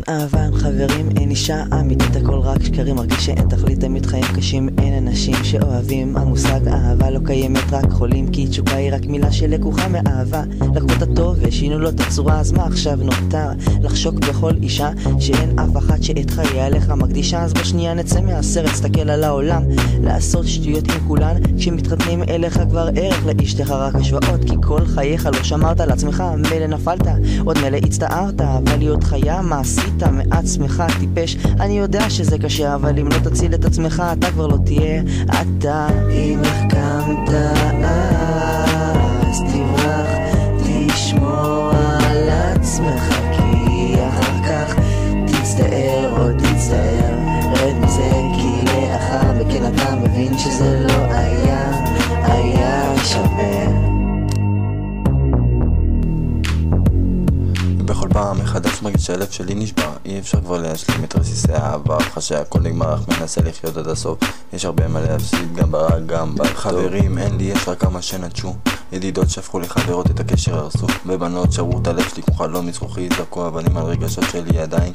אהבה, אין חברים, אין אישה אמיתית, הכל רק שקרים, מרגיש שאין תכלית, תמיד חיים קשים, אין אנשים שאוהבים, המושג אהבה לא קיימת, רק חולים, כי תשוקה היא רק מילה שלקוחה מאהבה. לקחו את הטוב ושינו לו את הצורה, אז מה עכשיו נותר? לחשוק בכל אישה שאין אף אחת שאת חיי עליך מקדישה, אז בשנייה נצא מהסרט, סתכל על העולם, לעשות שטויות עם כולן, כשמתחתנים אליך כבר ערך, לאשתך רק השוואות, כי כל חייך לא שמרת על עצמך, מלא נפלת, עוד מלא הצטערת, אבל להיות חיה מה עשית מעצמך טיפש, אני יודע שזה קשה, אבל אם לא תציל את עצמך אתה כבר לא תהיה אתה. אם החכמת אז תברח, תשמור על עצמך, כי אחר כך תצטער או תצטער, רד מזה כי לאחר מכן אתה מבין שזה לא היה שווה. בכל פעם מחדש מרגיש שהלב שלי נשבר, אי אפשר כבר להשלים את רסיסי האהבה, חשי הכל נגמר אך מנסה לחיות עד הסוף, יש הרבה מה להפסיד גם ברע גם בטוב. חברים אין לי, יש רק כמה שנטשו, ידידות שהפכו לחברות את הקשר הרסו, ובנות שברו את הלב שלי כמו חלום מזכוכית, זרקו אבנים על רגשות שלי עדיין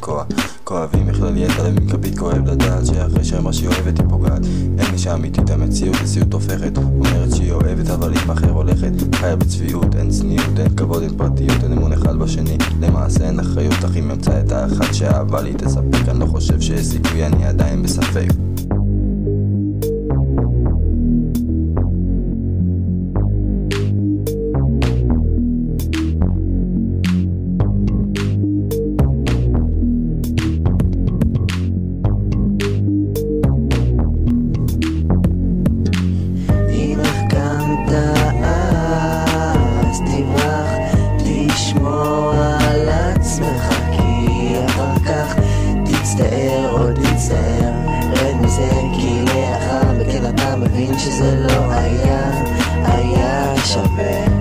כואבים, בכלל יהיה את הלב מכפית, כואב לדעת שאחרי שמה שהיא אוהבת היא פוגעת, אין מי שאמיתית, המציאות לסיוט הופכת, אומרת שהיא אוהבת אבל אם אחר הולכת, חיה בצביעות, אין צניעות, אין כבוד, אין פרטיות, אין אמון אחד בשני, למעשה אין אחריות, אך אם אמצא את האחד שאהבה לי תספק, אני לא חושב שיש סיכוי, אני עדיין בספק. אם החכמת אז תברח, תשמור על עצמך, כי אחר כך תצטער או תצטער, רד מזה כי לאחר מכן אתה מבין שזה לא היה שווה.